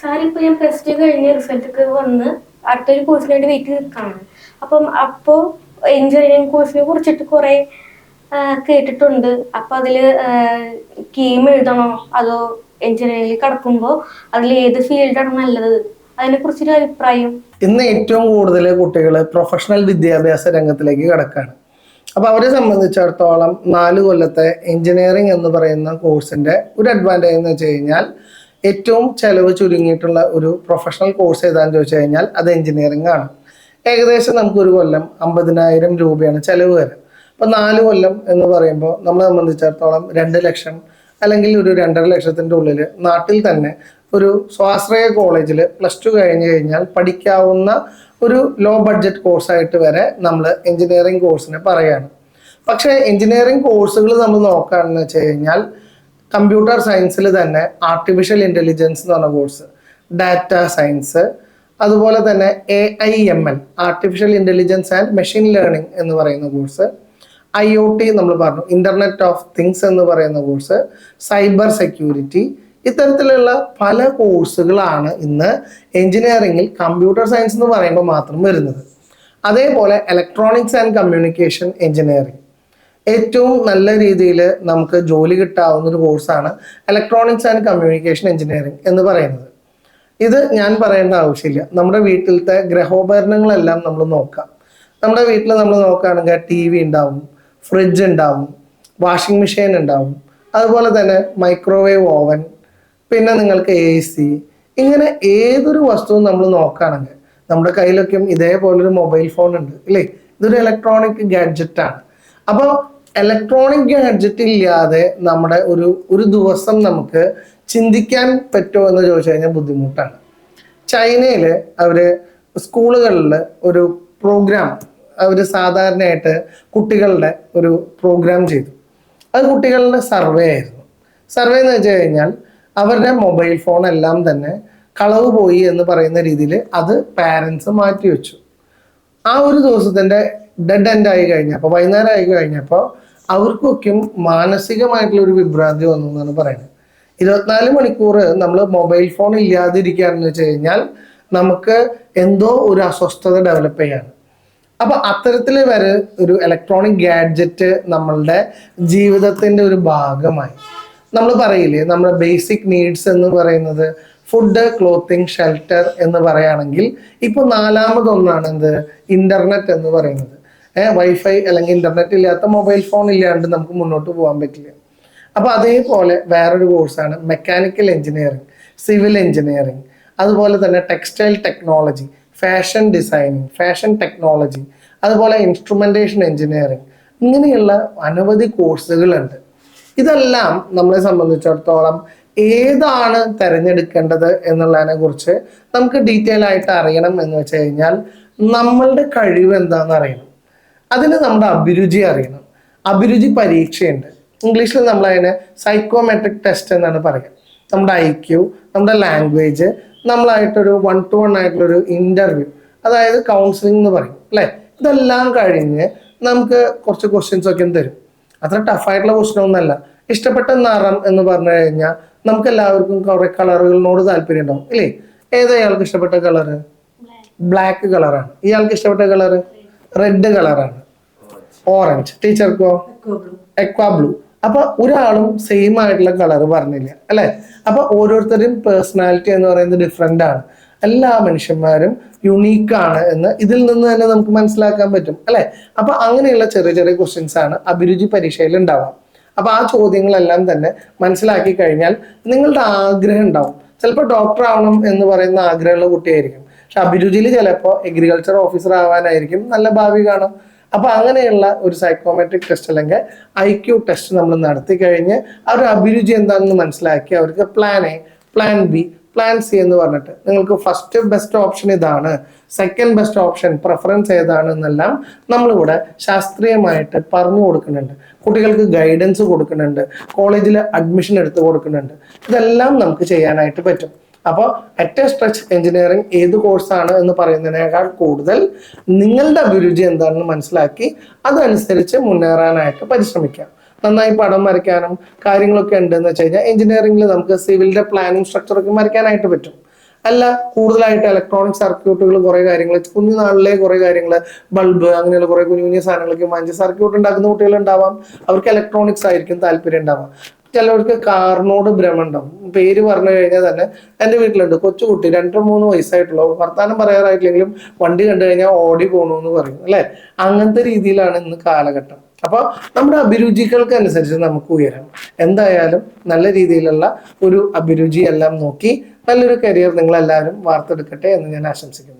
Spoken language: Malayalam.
സാർ ഇപ്പൊ ഞാൻ പ്ലസ് ടു കഴിഞ്ഞ് റിസൾട്ട് ഒക്കെ വന്ന് അടുത്തൊരു കോഴ്സിന് വേണ്ടി വെയിറ്റ് നിൽക്കാണ്. അപ്പോ എഞ്ചിനീയറിംഗ് കോഴ്സിനെ കുറിച്ചിട്ട് കുറെ കേട്ടിട്ടുണ്ട്. അപ്പൊ അതില് കീം എഴുതണോ അതോ എഞ്ചിനീയറിംഗിൽ കടക്കുമ്പോ അതിൽ ഏത് ഫീൽഡാണ് നല്ലത്, അതിനെ കുറിച്ചൊരു അഭിപ്രായം. ഇന്ന് ഏറ്റവും കൂടുതൽ കുട്ടികൾ പ്രൊഫഷണൽ വിദ്യാഭ്യാസ രംഗത്തിലേക്ക് കടക്കാണ്. അപ്പൊ അവരെ സംബന്ധിച്ചിടത്തോളം 4 കൊല്ലത്തെ എഞ്ചിനീയറിംഗ് എന്ന് പറയുന്ന കോഴ്സിന്റെ ഒരു അഡ്വാൻറ്റേജ് എന്ന് വെച്ച് കഴിഞ്ഞാൽ ഏറ്റവും ചെലവ് ചുരുങ്ങിയിട്ടുള്ള ഒരു പ്രൊഫഷണൽ കോഴ്സ് ഏതാണെന്ന് ചോദിച്ചു കഴിഞ്ഞാൽ അത് എഞ്ചിനീയറിംഗ് ആണ്. ഏകദേശം നമുക്ക് ഒരു കൊല്ലം 50,000 രൂപയാണ് ചെലവ് വരിക. അപ്പൊ 4 കൊല്ലം എന്ന് പറയുമ്പോൾ നമ്മളെ സംബന്ധിച്ചിടത്തോളം 2 ലക്ഷം അല്ലെങ്കിൽ ഒരു 2.5 ലക്ഷത്തിന്റെ ഉള്ളിൽ നാട്ടിൽ തന്നെ ഒരു സ്വാശ്രയ കോളേജിൽ പ്ലസ് ടു കഴിഞ്ഞ് കഴിഞ്ഞാൽ പഠിക്കാവുന്ന ഒരു ലോ ബഡ്ജറ്റ് കോഴ്സായിട്ട് വരെ നമ്മൾ എഞ്ചിനീയറിംഗ് കോഴ്സിനെ പറയാണ്. പക്ഷേ എഞ്ചിനീയറിംഗ് കോഴ്സുകൾ നമ്മൾ നോക്കുകയാണെന്ന് വെച്ച് കഴിഞ്ഞാൽ കമ്പ്യൂട്ടർ സയൻസിൽ തന്നെ ആർട്ടിഫിഷ്യൽ ഇൻ്റലിജൻസ് എന്ന് പറഞ്ഞ കോഴ്സ്, ഡാറ്റ സയൻസ്, അതുപോലെ തന്നെ AIML artificial intelligence and machine learning എന്ന് പറയുന്ന കോഴ്സ്, IoT നമ്മൾ പറഞ്ഞു ഇൻ്റർനെറ്റ് ഓഫ് തിങ്സ് എന്ന് പറയുന്ന കോഴ്സ്, സൈബർ സെക്യൂരിറ്റി, ഇത്തരത്തിലുള്ള പല കോഴ്സുകളാണ് ഇന്ന് എഞ്ചിനീയറിംഗിൽ കമ്പ്യൂട്ടർ സയൻസ് എന്ന് പറയുമ്പോൾ മാത്രം വരുന്നത്. അതേപോലെ ഇലക്ട്രോണിക്സ് ആൻഡ് കമ്മ്യൂണിക്കേഷൻ എഞ്ചിനീയറിംഗ് ഏറ്റവും നല്ല രീതിയിൽ നമുക്ക് ജോലി കിട്ടാവുന്ന ഒരു കോഴ്സാണ് ഇലക്ട്രോണിക്സ് ആൻഡ് കമ്മ്യൂണിക്കേഷൻ എഞ്ചിനീയറിംഗ് എന്ന് പറയുന്നത്. ഇത് ഞാൻ പറയേണ്ട ആവശ്യമില്ല. നമ്മുടെ വീട്ടിലത്തെ ഗ്രഹോപകരണങ്ങളെല്ലാം നമ്മൾ നോക്കാം. നമ്മുടെ വീട്ടിൽ നമ്മൾ നോക്കുകയാണെങ്കിൽ TV ഉണ്ടാവും, ഫ്രിഡ്ജ് ഉണ്ടാവും, വാഷിംഗ് മെഷീൻ ഉണ്ടാവും, അതുപോലെ തന്നെ മൈക്രോവേവ് ഓവൻ, പിന്നെ നിങ്ങൾക്ക് AC, ഇങ്ങനെ ഏതൊരു വസ്തുവും നമ്മൾ നോക്കുകയാണെങ്കിൽ നമ്മുടെ കയ്യിലൊക്കെ ഇതേപോലൊരു മൊബൈൽ ഫോൺ ഉണ്ട് ഇല്ലേ? ഇതൊരു ഇലക്ട്രോണിക് ഗാഡ്ജറ്റ് ആണ്. അപ്പോൾ ഇലക്ട്രോണിക് ഗാഡ്ജറ്റ് ഇല്ലാതെ നമ്മുടെ ഒരു ദിവസം നമുക്ക് ചിന്തിക്കാൻ പറ്റുമോ എന്ന് ചോദിച്ചു കഴിഞ്ഞാൽ ബുദ്ധിമുട്ടാണ്. ചൈനയിൽ അവർ സ്കൂളുകളിൽ ഒരു പ്രോഗ്രാം അവർ സാധാരണയായിട്ട് കുട്ടികളുടെ ഒരു പ്രോഗ്രാം ചെയ്തു. അത് കുട്ടികളുടെ സർവേ ആയിരുന്നു. സർവേ എന്ന് വെച്ച് കഴിഞ്ഞാൽ അവരുടെ മൊബൈൽ ഫോൺ എല്ലാം തന്നെ കളവ് പോയി എന്ന് പറയുന്ന രീതിയിൽ അത് പാരൻസ് മാറ്റി വെച്ചു. ആ ഒരു ദിവസത്തിൻ്റെ ഡെഡ് എൻഡ് ആയി കഴിഞ്ഞപ്പോൾ, വൈകുന്നേരം ആയി കഴിഞ്ഞപ്പോൾ അവർക്കൊക്കെ മാനസികമായിട്ടുള്ള ഒരു വിഭ്രാന്തി വന്നു എന്നാണ് പറയുന്നത്. 24 മണിക്കൂർ നമ്മൾ മൊബൈൽ ഫോൺ ഇല്ലാതിരിക്കുകയാണെന്ന് വെച്ച് കഴിഞ്ഞാൽ നമുക്ക് എന്തോ ഒരു അസ്വസ്ഥത ഡെവലപ്പ് ചെയ്യാണ്. അപ്പൊ അത്തരത്തിൽ വരെ ഒരു ഇലക്ട്രോണിക് ഗാഡ്ജറ്റ് നമ്മളുടെ ജീവിതത്തിന്റെ ഒരു ഭാഗമായി. നമ്മൾ പറയില്ലേ, നമ്മുടെ ബേസിക് നീഡ്സ് എന്ന് പറയുന്നത് ഫുഡ്, ക്ലോത്തിങ്, ഷെൽട്ടർ എന്ന് പറയുകയാണെങ്കിൽ ഇപ്പോൾ 4മതൊന്നാണ് എന്ത്, ഇന്റർനെറ്റ് എന്ന് പറയുന്നത്. വൈഫൈ അല്ലെങ്കിൽ ഇന്റർനെറ്റ് ഇല്ലാത്ത മൊബൈൽ ഫോൺ ഇല്ലാണ്ട് നമുക്ക് മുന്നോട്ട് പോകാൻ പറ്റില്ല. അപ്പോൾ അതേപോലെ വേറൊരു കോഴ്സാണ് മെക്കാനിക്കൽ എഞ്ചിനീയറിംഗ്, സിവിൽ എഞ്ചിനീയറിംഗ്, അതുപോലെ തന്നെ textile technology, fashion designing, fashion technology, അതുപോലെ ഇൻസ്ട്രുമെന്റേഷൻ എഞ്ചിനീയറിംഗ്, ഇങ്ങനെയുള്ള അനവധി കോഴ്സുകളുണ്ട്. ഇതെല്ലാം നമ്മളെ സംബന്ധിച്ചിടത്തോളം ഏതാണ് തിരഞ്ഞെടുക്കേണ്ടത് എന്നുള്ളതിനെ കുറിച്ച് നമുക്ക് ഡീറ്റെയിൽ ആയിട്ട് അറിയണം എന്ന് വെച്ച് കഴിഞ്ഞാൽ നമ്മളുടെ കഴിവ് എന്താണെന്ന് അറിയണം. അതിന് നമ്മുടെ അഭിരുചി അറിയണം. അഭിരുചി പരീക്ഷയുണ്ട്. ഇംഗ്ലീഷിൽ നമ്മൾ അതിനെ സൈക്കോമെട്രിക് ടെസ്റ്റ് എന്നാണ് പറയുക. നമ്മുടെ IQ, നമ്മുടെ ലാംഗ്വേജ്, നമ്മളായിട്ടൊരു 1-to-1 ആയിട്ടുള്ളൊരു ഇൻ്റർവ്യൂ, അതായത് കൗൺസിലിംഗ് എന്ന് പറയും അല്ലേ? ഇതെല്ലാം കഴിഞ്ഞ് നമുക്ക് കുറച്ച് ക്വസ്റ്റ്യൻസ് ഒക്കെ തരും. അത്ര ടഫായിട്ടുള്ള ക്വസ്റ്റ്യൻ ഒന്നല്ല. ഇഷ്ടപ്പെട്ട നിറം എന്ന് പറഞ്ഞു കഴിഞ്ഞാൽ നമുക്ക് എല്ലാവർക്കും കുറെ കളറുകളോട് താല്പര്യം ഉണ്ടാവും ഇല്ലേ? ഏതാ ഇയാൾക്ക് ഇഷ്ടപ്പെട്ട കളറ്? ബ്ലാക്ക് കളറാണ്. ഇയാൾക്ക് ഇഷ്ടപ്പെട്ട കളറ് റെഡ് കളറാണ്. ഓറഞ്ച്. ടീച്ചർക്കോ? Aqua blue. അപ്പൊ ഒരാളും സെയിം ആയിട്ടുള്ള കളർ പറഞ്ഞില്ല അല്ലെ? അപ്പൊ ഓരോരുത്തരും പേഴ്സണാലിറ്റി എന്ന് പറയുന്നത് ഡിഫറെന്റ് ആണ്. എല്ലാ മനുഷ്യന്മാരും യുണീക്കാണ് എന്ന് ഇതിൽ നിന്ന് തന്നെ നമുക്ക് മനസ്സിലാക്കാൻ പറ്റും അല്ലെ? അപ്പൊ അങ്ങനെയുള്ള ചെറിയ ചെറിയ ക്വസ്റ്റ്യൻസ് ആണ് അഭിരുചി പരീക്ഷയിൽ ഉണ്ടാവാം. അപ്പൊ ആ ചോദ്യങ്ങളെല്ലാം തന്നെ മനസ്സിലാക്കി കഴിഞ്ഞാൽ നിങ്ങളുടെ ആഗ്രഹം ഉണ്ടാവും. ചിലപ്പോൾ ഡോക്ടർ ആവണം എന്ന് പറയുന്ന ആഗ്രഹമുള്ള കുട്ടിയായിരിക്കും, പക്ഷെ അഭിരുചിയിൽ ചിലപ്പോൾ എഗ്രികൾച്ചർ ഓഫീസർ ആവാനായിരിക്കും നല്ല ഭാവി കാണും. അപ്പൊ അങ്ങനെയുള്ള ഒരു സൈക്കോമെട്രിക് ടെസ്റ്റ് അല്ലെങ്കിൽ IQ ടെസ്റ്റ് നമ്മൾ നടത്തി കഴിഞ്ഞ് അവരുടെ അഭിരുചി എന്താണെന്ന് മനസ്സിലാക്കി അവർക്ക് plan A, plan B, plan C എന്ന് പറഞ്ഞിട്ട് നിങ്ങൾക്ക് ഫസ്റ്റ് ബെസ്റ്റ് ഓപ്ഷൻ ഇതാണ്, സെക്കൻഡ് ബെസ്റ്റ് ഓപ്ഷൻ പ്രിഫറൻസ് ഏതാണ് എന്നെല്ലാം നമ്മളിവിടെ ശാസ്ത്രീയമായിട്ട് പറഞ്ഞു കൊടുക്കുന്നുണ്ട്. കുട്ടികൾക്ക് ഗൈഡൻസ് കൊടുക്കുന്നുണ്ട്, കോളേജിൽ അഡ്മിഷൻ എടുത്ത് കൊടുക്കുന്നുണ്ട്. ഇതെല്ലാം നമുക്ക് ചെയ്യാനായിട്ട് പറ്റും. അപ്പോൾ അറ്റ് എ സ്ട്രെച്ച് എഞ്ചിനീയറിംഗ് ഏത് കോഴ്സാണ് എന്ന് പറയുന്നതിനേക്കാൾ കൂടുതൽ നിങ്ങളുടെ അഭിരുചി എന്താണെന്ന് മനസ്സിലാക്കി അതനുസരിച്ച് മുന്നേറാനായിട്ട് പരിശ്രമിക്കാം. നന്നായി പടം വരയ്ക്കാനും കാര്യങ്ങളൊക്കെ ഉണ്ടെന്ന് വെച്ച് കഴിഞ്ഞാൽ എഞ്ചിനീയറിംഗിൽ നമുക്ക് സിവിലിന്റെ പ്ലാനിങ് സ്ട്രക്ചറൊക്കെ വരയ്ക്കാനായിട്ട് പറ്റും. അല്ല കൂടുതലായിട്ട് ഇലക്ട്രോണിക് സർക്യൂട്ടുകൾ കുറെ കാര്യങ്ങൾ കുഞ്ഞുനാളിലെ കുറെ കാര്യങ്ങൾ ബൾബ് അങ്ങനെയുള്ള കുറെ കുഞ്ഞു കുഞ്ഞു സാധനങ്ങളൊക്കെ വാങ്ങിച്ച് സർക്യൂട്ട് ഉണ്ടാക്കുന്ന കുട്ടികളുണ്ടാവാം. അവർക്ക് ഇലക്ട്രോണിക്സ് ആയിരിക്കും താല്പര്യം ഉണ്ടാവാം. ചിലവർക്ക് കാറിനോട് ഭ്രമം ഉണ്ടാവും. പേര് പറഞ്ഞു കഴിഞ്ഞാൽ തന്നെ എൻ്റെ വീട്ടിലുണ്ട് കൊച്ചുകുട്ടി 2-3 വയസ്സായിട്ടുള്ള വർത്താനം പറയാറായിട്ടില്ലെങ്കിലും വണ്ടി കണ്ടു കഴിഞ്ഞാൽ ഓടി പോകണമെന്ന് പറയും അല്ലെ. അങ്ങനത്തെ രീതിയിലാണ് ഇന്ന് കാലഘട്ടം. അപ്പോൾ നമ്മുടെ അഭിരുചികൾക്ക് അനുസരിച്ച് നമുക്ക് ഉയരാം. എന്തായാലും നല്ല രീതിയിലുള്ള ഒരു അഭിരുചി എല്ലാം നോക്കി നല്ലൊരു കരിയർ നിങ്ങൾ എല്ലാവരും വാർത്തെടുക്കട്ടെ എന്ന് ഞാൻ ആശംസിക്കുന്നു.